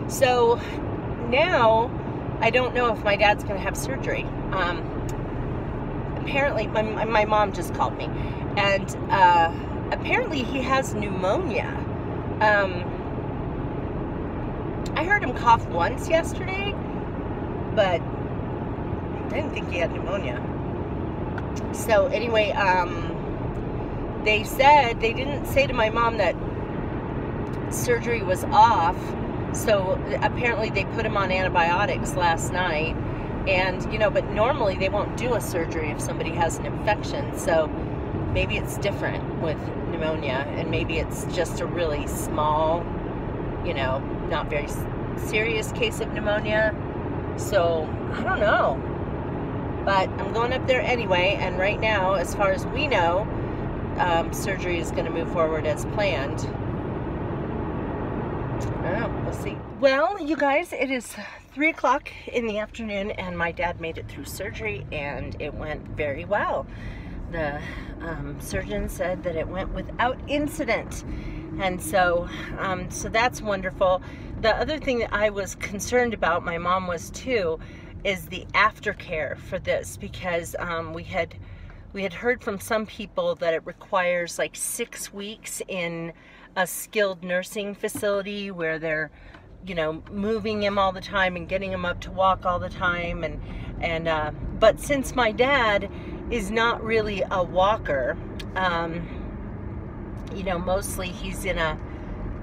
So now I don't know if my dad's going to have surgery. Apparently, my mom just called me, and apparently he has pneumonia. I heard him cough once yesterday, but I didn't think he had pneumonia. So anyway, they said, they didn't say to my mom that surgery was off. So apparently they put him on antibiotics last night. And, you know, but normally they won't do a surgery if somebody has an infection. So maybe it's different with pneumonia, and maybe it's just a really small, you know, not very serious case of pneumonia. So I don't know. But I'm going up there anyway, and right now, as far as we know, surgery is going to move forward as planned. I don't know, we'll see. Well, you guys, it is 3 o'clock in the afternoon, and my dad made it through surgery, and it went very well. The surgeon said that it went without incident, and so that's wonderful. The other thing that I was concerned about, my mom was too, is the aftercare for this, because we had heard from some people that it requires like 6 weeks in a skilled nursing facility where they're, you know, moving him all the time and getting him up to walk all the time, but since my dad is not really a walker, you know, mostly he's in a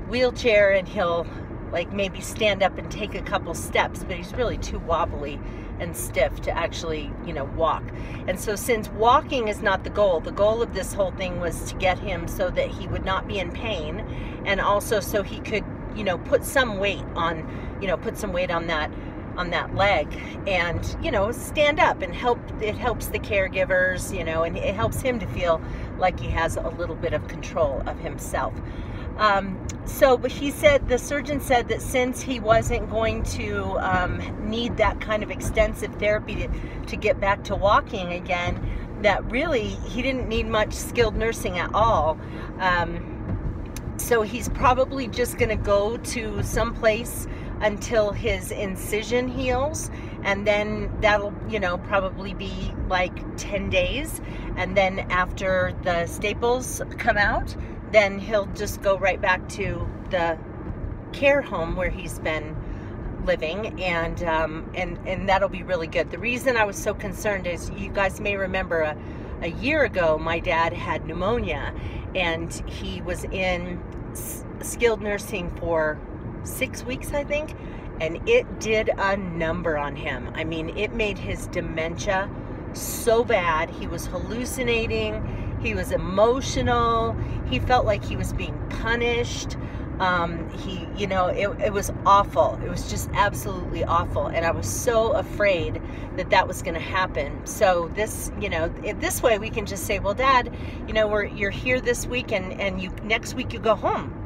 wheelchair, and he'll like maybe stand up and take a couple steps, but he's really too wobbly and stiff to actually, you know, walk. And so since walking is not the goal of this whole thing was to get him so that he would not be in pain, and also so he could, you know, put some weight on that leg, and, you know, stand up and help. It helps the caregivers, you know, and it helps him to feel like he has a little bit of control of himself. But he said, the surgeon said that since he wasn't going to need that kind of extensive therapy to get back to walking again, that really he didn't need much skilled nursing at all. So he's probably just going to go to some place until his incision heals, and then that'll, you know, probably be like 10 days, and then after the staples come out, then he'll just go right back to the care home where he's been living, and that'll be really good. The reason I was so concerned is, you guys may remember a year ago my dad had pneumonia, and he was in skilled nursing for 6 weeks, I think, and it did a number on him. I mean, it made his dementia so bad. He was hallucinating, he was emotional, he felt like he was being punished. You know, it was awful. It was just absolutely awful, and I was so afraid that was going to happen. So this, you know, this way we can just say, well, Dad, you know, you're here this week, and you next week you go home.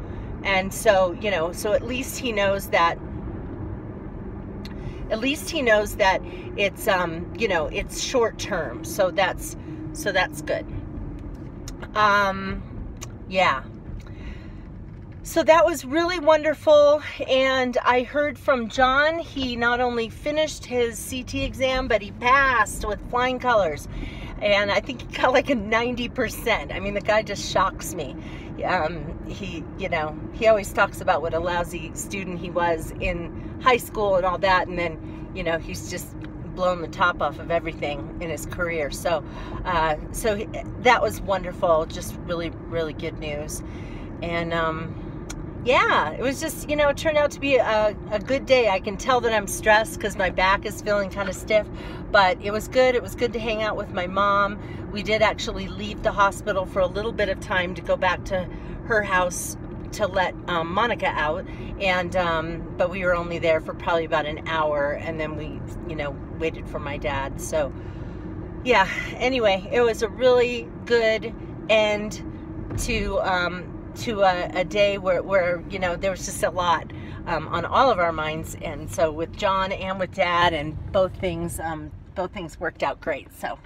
And so, you know, so at least he knows that it's you know, it's short term. So that's good. Yeah. So that was really wonderful, and I heard from John. He not only finished his CT exam, but he passed with flying colors, and I think he got like a 90%. I mean, the guy just shocks me. He, you know, he always talks about what a lousy student he was in high school and all that, and then, you know, he's just blown the top off of everything in his career. So that was wonderful. Just really, really good news. And yeah, it was just, you know, it turned out to be a good day. I can tell that I'm stressed because my back is feeling kind of stiff, but it was good. It was good to hang out with my mom. We did actually leave the hospital for a little bit of time to go back to her house to let Monica out, and but we were only there for probably about an hour, and then we, you know, waited for my dad. So yeah, anyway, it was a really good end to a day where you know, there was just a lot on all of our minds, and so with John and with Dad, and both things worked out great. So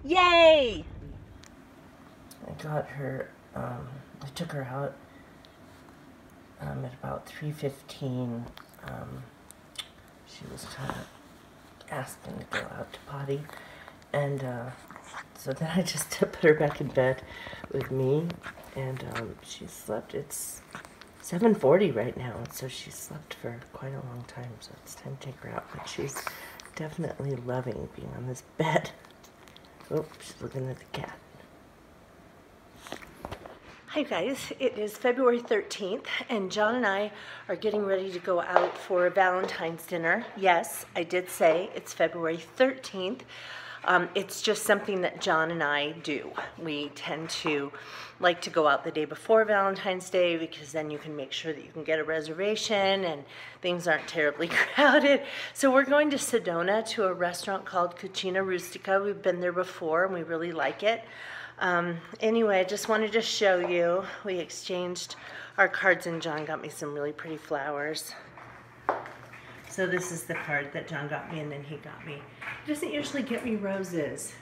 yay! I got her, I took her out at about 3:15 She was kind of asking to go out to potty, and so then I just put her back in bed with me, and she slept. It's 7:40 right now, and so she slept for quite a long time, so it's time to take her out, but she's definitely loving being on this bed. Oh, she's looking at the cat. Hi guys, it is February 13th, and John and I are getting ready to go out for a Valentine's dinner. Yes, I did say it's February 13th. It's just something that John and I do. We tend to like to go out the day before Valentine's Day because then you can make sure that you can get a reservation and things aren't terribly crowded. So we're going to Sedona to a restaurant called Cucina Rustica. We've been there before and we really like it. Anyway, I just wanted to show you. We exchanged our cards and John got me some really pretty flowers. So this is the card that John got me and then he got me. He doesn't usually get me roses.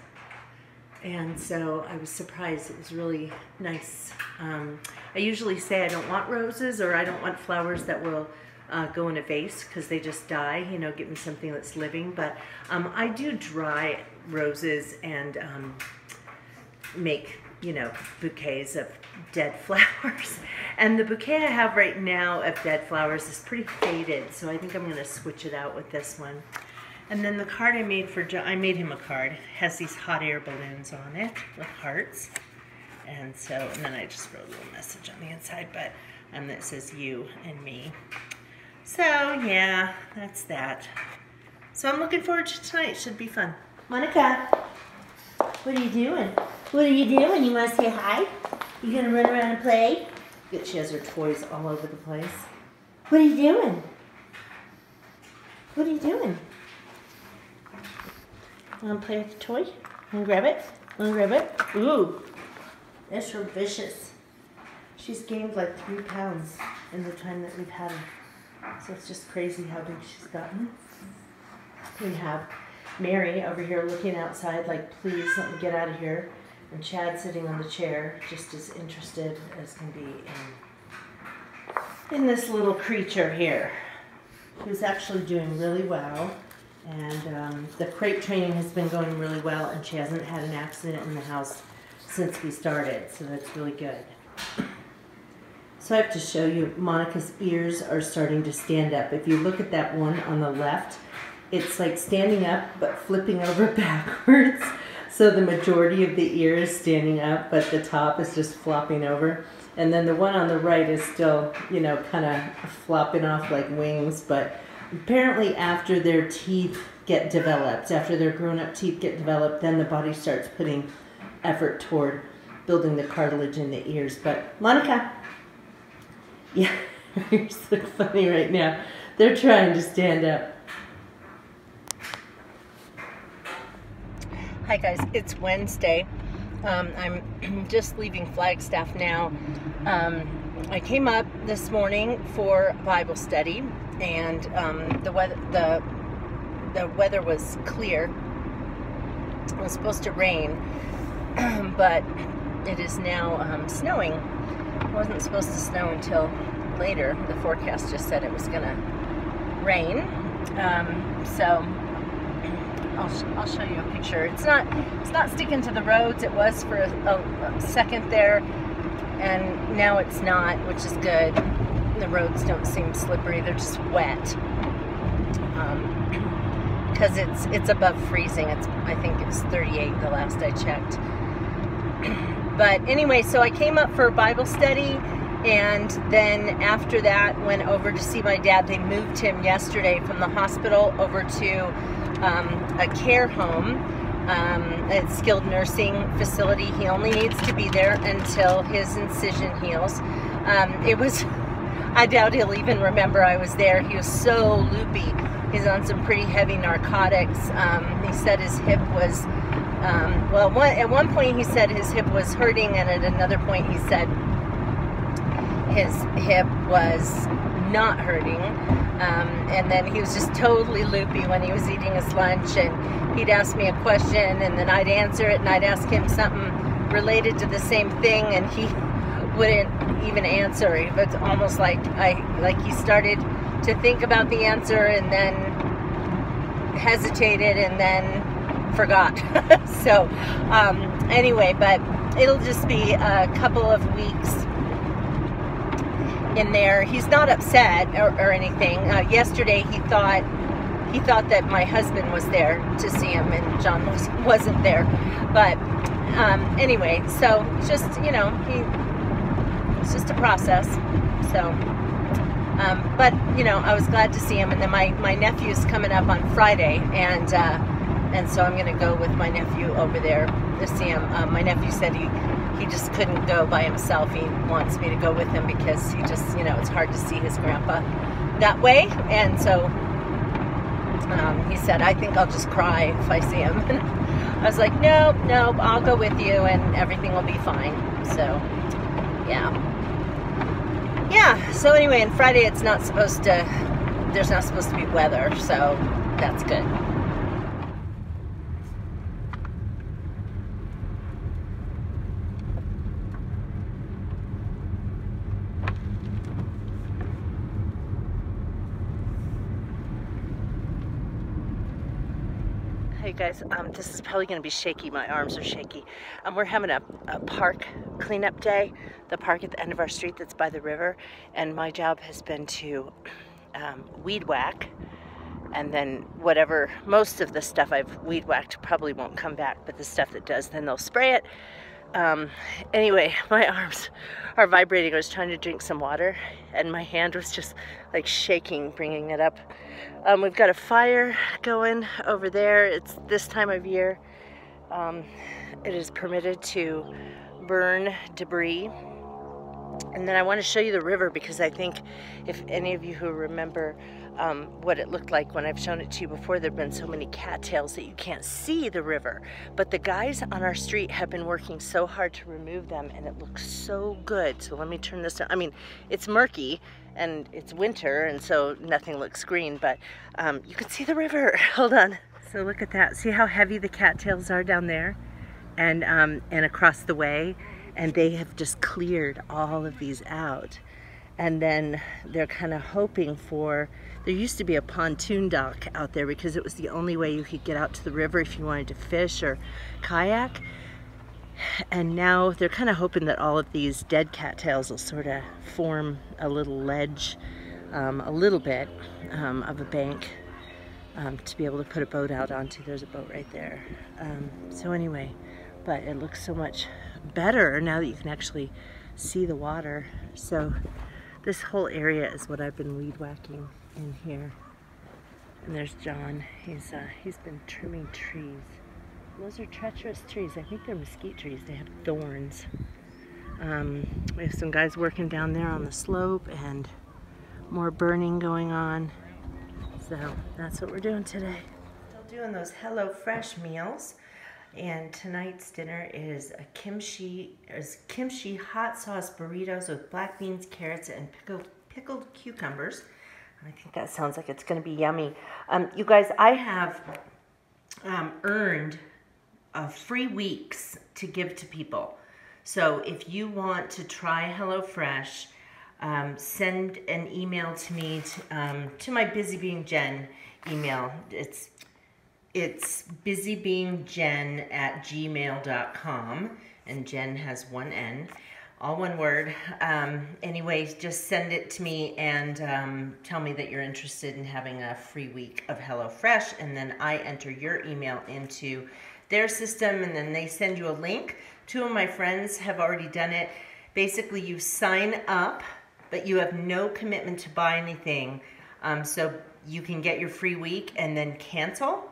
And so I was surprised. It was really nice. I usually say I don't want roses or I don't want flowers that will go in a vase because they just die. You know, give me something that's living. But I do dry roses and make, you know, bouquets of dead flowers. And the bouquet I have right now of dead flowers is pretty faded, so I think I'm going to switch it out with this one. And then the card I made for John, I made him a card. It has these hot air balloons on it with hearts. And then I just wrote a little message on the inside, but that says you and me. So yeah, that's that. So I'm looking forward to tonight. Should be fun. Monica, what are you doing? What are you doing? You want to say hi? You gonna run around and play? Look, she has her toys all over the place. What are you doing? What are you doing? Want to play with the toy? Want to grab it? Want to grab it? Ooh, that's so vicious. She's gained like 3 pounds in the time that we've had her. So it's just crazy how big she's gotten. We have Mary over here looking outside like, please let me get out of here. And Chad sitting on the chair, just as interested as can be in this little creature here, who's actually doing really well. And the crate training has been going really well, and she hasn't had an accident in the house since we started, so that's really good. So I have to show you, Monica's ears are starting to stand up. If you look at that one on the left, it's like standing up but flipping over backwards. So the majority of the ear is standing up, but the top is just flopping over. And then the one on the right is still, you know, kind of flopping off like wings. But apparently after their teeth get developed, after their grown-up teeth get developed, then the body starts putting effort toward building the cartilage in the ears. But Monica, yeah, her ears look funny right now. They're trying to stand up. Hi guys, it's Wednesday. I'm just leaving Flagstaff now. I came up this morning for Bible study, and the weather was clear. It was supposed to rain, but it is now snowing. It wasn't supposed to snow until later. The forecast just said it was going to rain. So I'll show you a picture. It's not sticking to the roads. It was for a second there, and now it's not, which is good. The roads don't seem slippery. They're just wet because it's above freezing. I think it's 38 the last I checked. But anyway, so I came up for Bible study, and then after that went over to see my dad. They moved him yesterday from the hospital over to a care home, a skilled nursing facility. He only needs to be there until his incision heals. I doubt he'll even remember I was there. He was so loopy. He's on some pretty heavy narcotics. He said his hip was, at one point he said his hip was hurting, and at another point he said his hip was not hurting. And then he was just totally loopy when he was eating his lunch, and he'd ask me a question and then I'd answer it, and I'd ask him something related to the same thing, and he wouldn't even answer. It's almost like he started to think about the answer and then hesitated and then forgot. So anyway, but it'll just be a couple of weeks in there. He's not upset or anything. Yesterday he thought that my husband was there to see him and John wasn't there. But anyway, so just, you know, it's just a process. So but you know, I was glad to see him. And then my nephew's coming up on Friday, and so I'm gonna go with my nephew over there to see him. My nephew said he just couldn't go by himself. He wants me to go with him because he just, you know, it's hard to see his grandpa that way. And so he said, I think I'll just cry if I see him. I was like, nope, I'll go with you and everything will be fine. So yeah, so anyway, and Friday there's not supposed to be weather, so that's good. Hey guys, this is probably going to be shaky. My arms are shaky. We're having a park cleanup day, the park at the end of our street that's by the river, and my job has been to weed whack, and then whatever, most of the stuff I've weed whacked probably won't come back, but the stuff that does, then they'll spray it. Anyway, my arms are vibrating. I was trying to drink some water and my hand was just like shaking bringing it up. We've got a fire going over there. It's this time of year. It is permitted to burn debris. And then I want to show you the river, because I think if any of you who remember what it looked like when I've shown it to you before, there have been so many cattails that you can't see the river. But the guys on our street have been working so hard to remove them, and it looks so good. So let me turn this down. I mean, it's murky and it's winter, and so nothing looks green, but you can see the river. Hold on. So look at that. See how heavy the cattails are down there and across the way? And they have just cleared all of these out. And then they're kind of hoping for, there used to be a pontoon dock out there because it was the only way you could get out to the river if you wanted to fish or kayak. And now they're kind of hoping that all of these dead cattails will sort of form a little ledge, a little bit of a bank to be able to put a boat out onto. There's a boat right there. So anyway, but it looks so much better now that you can actually see the water. So this whole area is what I've been weed whacking in here. And there's John. He's been trimming trees. Those are treacherous trees. I think they're mesquite trees. They have thorns. We have some guys working down there on the slope and more burning going on. So that's what we're doing today. Still doing those HelloFresh meals. And tonight's dinner is a kimchi hot sauce burritos with black beans, carrots, and pickled cucumbers. I think that sounds like it's going to be yummy. You guys, I have earned free weeks to give to people. So if you want to try HelloFresh, send an email to me to my Busy Being Jen email. It's busybeingjen@gmail.com, and Jen has one N, all one word. Anyways, just send it to me and tell me that you're interested in having a free week of HelloFresh, and then I enter your email into their system, and then they send you a link. Two of my friends have already done it. Basically, you sign up, but you have no commitment to buy anything, so you can get your free week and then cancel.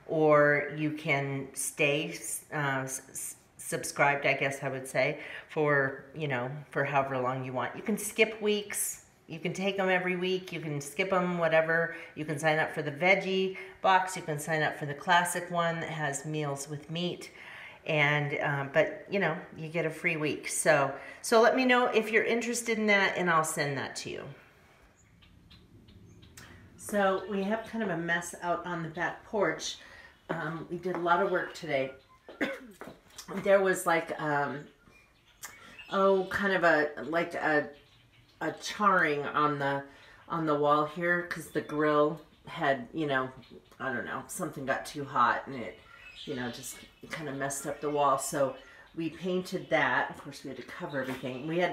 Or you can stay subscribed, I guess I would say, for, you know, for however long you want. You can skip weeks. You can take them every week. You can skip them, whatever. You can sign up for the veggie box. You can sign up for the classic one that has meals with meat. And, but, you know, you get a free week. So let me know if you're interested in that, and I'll send that to you. So we have kind of a mess out on the back porch. We did a lot of work today. There was like, kind of a charring on on the wall here because the grill had, you know, I don't know, something got too hot and it, you know, just kind of messed up the wall. So we painted that. Of course, we had to cover everything. We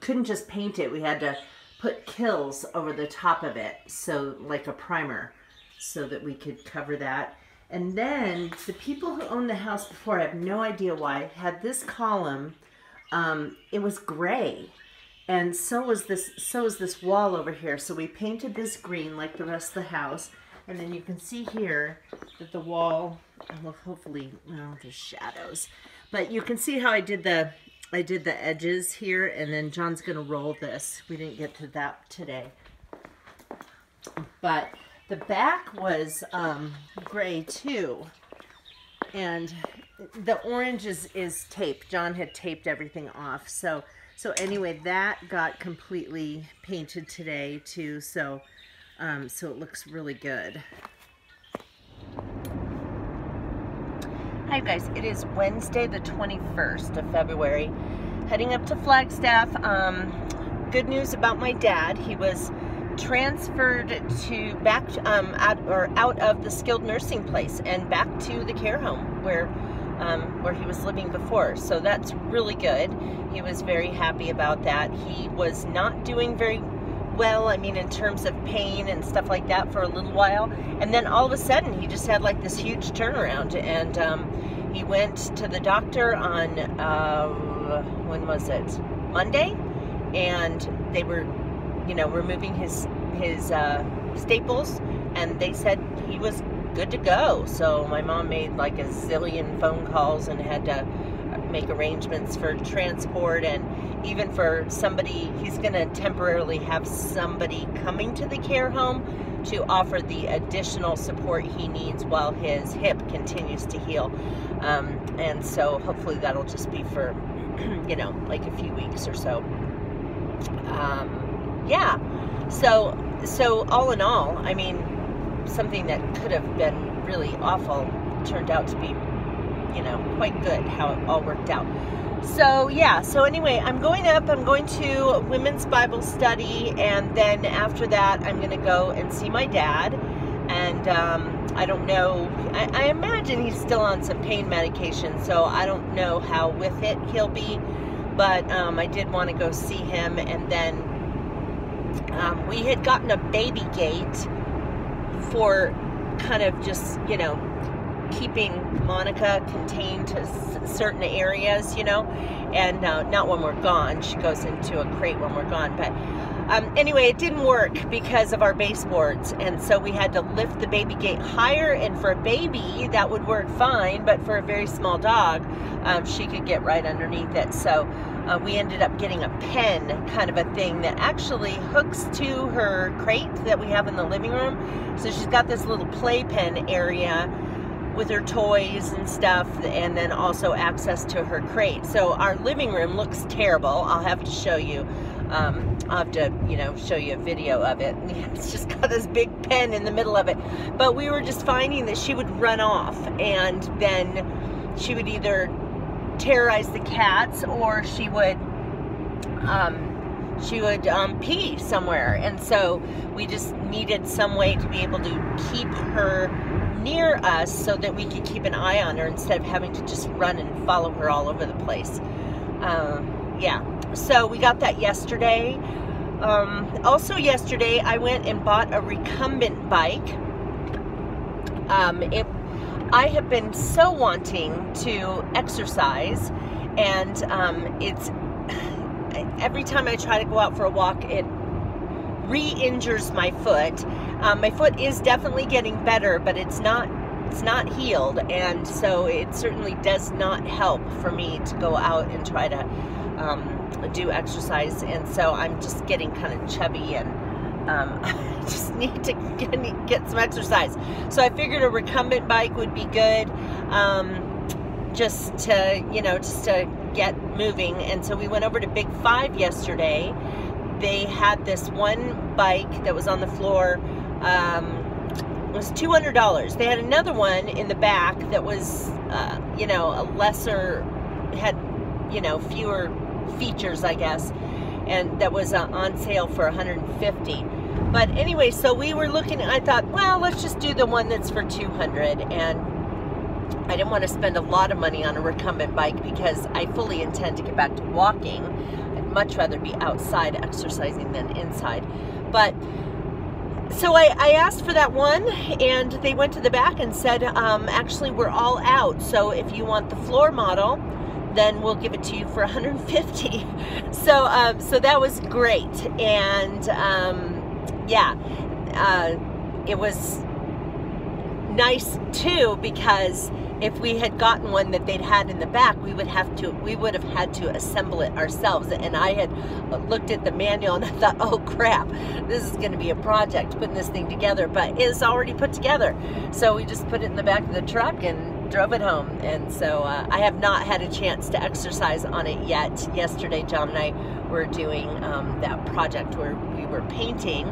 couldn't just paint it. We had to put Kilz over the top of it, so like a primer, so that we could cover that. And then the people who owned the house before, I have no idea why, had this column. It was gray, and so was this wall over here. So we painted this green like the rest of the house, and then you can see here that the wall, well, hopefully, well, there's shadows, but you can see how I did the edges here, and then John's gonna roll this. We didn't get to that today, but the back was gray too, and the orange is taped. John had taped everything off. So anyway, that got completely painted today too. So it looks really good. Hi guys, it is Wednesday the 21st of February. Heading up to Flagstaff. Good news about my dad. He was transferred to back out of the skilled nursing place and back to the care home where he was living before. So that's really good. He was very happy about that. He was not doing very well, I mean, in terms of pain and stuff like that for a little while. And then all of a sudden, he just had like this huge turnaround. And he went to the doctor on, when was it? Monday? And they were, you know, removing his staples, and they said he was good to go. So my mom made like a zillion phone calls and had to make arrangements for transport, and even for somebody, he's going to temporarily have somebody coming to the care home to offer the additional support he needs while his hip continues to heal. And so hopefully that'll just be for, you know, like a few weeks or so. Yeah. So all in all, I mean, something that could have been really awful turned out to be, you know, quite good how it all worked out. So yeah, so anyway, I'm going to women's Bible study, and then after that I'm going to go and see my dad. And I don't know, I imagine he's still on some pain medication, so I don't know how with it he'll be, but I did want to go see him. And then we had gotten a baby gate for kind of just, you know, keeping Monica contained to certain areas, you know, and not when we're gone. She goes into a crate when we're gone. But anyway, it didn't work because of our baseboards, and so we had to lift the baby gate higher. And for a baby, that would work fine, but for a very small dog, she could get right underneath it. So we ended up getting a pen kind of a thing that actually hooks to her crate that we have in the living room. So she's got this little playpen area with her toys and stuff, and then also access to her crate. So our living room looks terrible. I'll have to show you. I'll have to, you know, show you a video of it. It's just got this big pen in the middle of it. But we were just finding that she would run off, and then she would either terrorize the cats, or she would pee somewhere. And so we just needed some way to be able to keep her near us so that we could keep an eye on her instead of having to just run and follow her all over the place. Yeah, so we got that yesterday. Also yesterday, I went and bought a recumbent bike. I have been so wanting to exercise, and it's every time I try to go out for a walk, it re-injures my foot. My foot is definitely getting better, but it's not healed, and so it certainly does not help for me to go out and try to do exercise. And so I'm just getting kind of chubby, and I just need to get some exercise. So I figured a recumbent bike would be good, just to, you know, just to get moving. And so we went over to Big 5 yesterday. They had this one bike that was on the floor. It was $200. They had another one in the back that was, you know, a lesser, had, you know, fewer features, I guess, and that was on sale for $150. But anyway, so we were looking, I thought, well, let's just do the one that's for $200. And I didn't want to spend a lot of money on a recumbent bike because I fully intend to get back to walking. I'd much rather be outside exercising than inside. But so I asked for that one, and they went to the back and said, actually, we're all out. So if you want the floor model, then we'll give it to you for $150. So that was great. And yeah, it was nice too, because if we had gotten one that they'd had in the back, we would have had to assemble it ourselves. And I had looked at the manual and I thought, oh crap, this is going to be a project putting this thing together, but it's already put together. So we just put it in the back of the truck and drove it home. And so I have not had a chance to exercise on it yet. Yesterday, John and I were doing that project where we were painting,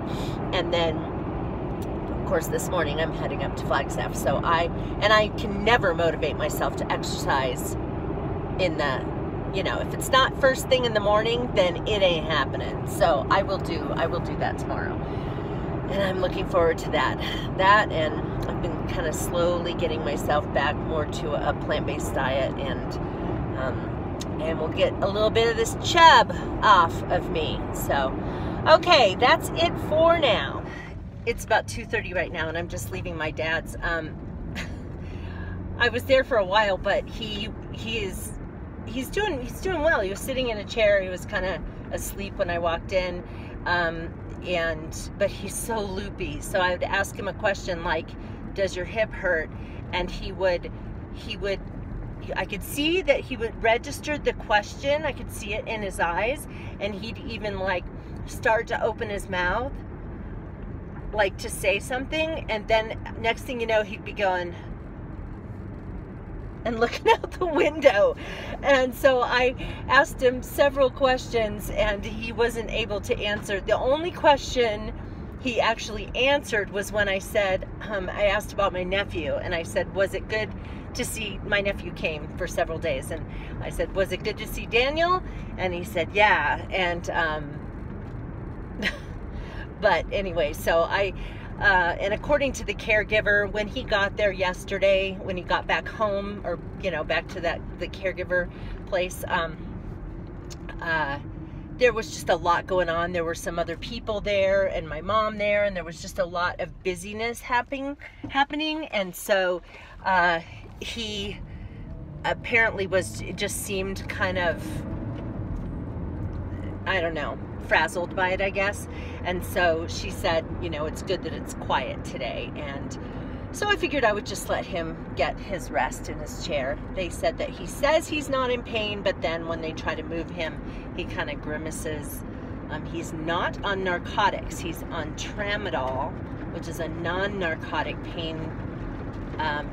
and then of course this morning I'm heading up to Flagstaff. So I can never motivate myself to exercise in the, you know, if it's not first thing in the morning, then it ain't happening. So I will do that tomorrow, and I'm looking forward to that. And I've been kind of slowly getting myself back more to a plant-based diet, and we'll get a little bit of this chub off of me. So okay, that's it for now. It's about 2:30 right now, and I'm just leaving my dad's. I was there for a while, but he's doing well. He was sitting in a chair. He was kind of asleep when I walked in, but he's so loopy. So I would ask him a question like, "Does your hip hurt?" And he would. I could see that he would register the question. I could see it in his eyes, and he'd even like start to open his mouth, like to say something, and then next thing you know, he'd be going and looking out the window. And so I asked him several questions, and he wasn't able to answer. The only question he actually answered was when I said, I asked about my nephew, and I said, was it good to see, my nephew came for several days, and I said, was it good to see Daniel? And he said, yeah. And but anyway, so and according to the caregiver, when he got there yesterday, when he got back home, or, you know, back to the caregiver place, there was just a lot going on. There were some other people there, and my mom there, and there was just a lot of busyness happening. And so he apparently just seemed kind of, I don't know, frazzled by it, I guess. And so she said, you know, it's good that it's quiet today. And so I figured I would just let him get his rest in his chair. They said that he says he's not in pain, but then when they try to move him, he kind of grimaces. He's not on narcotics. He's on Tramadol, which is a non-narcotic pain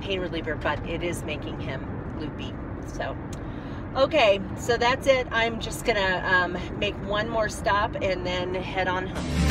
reliever, but it is making him loopy. So okay, so that's it. I'm just gonna make one more stop and then head on home.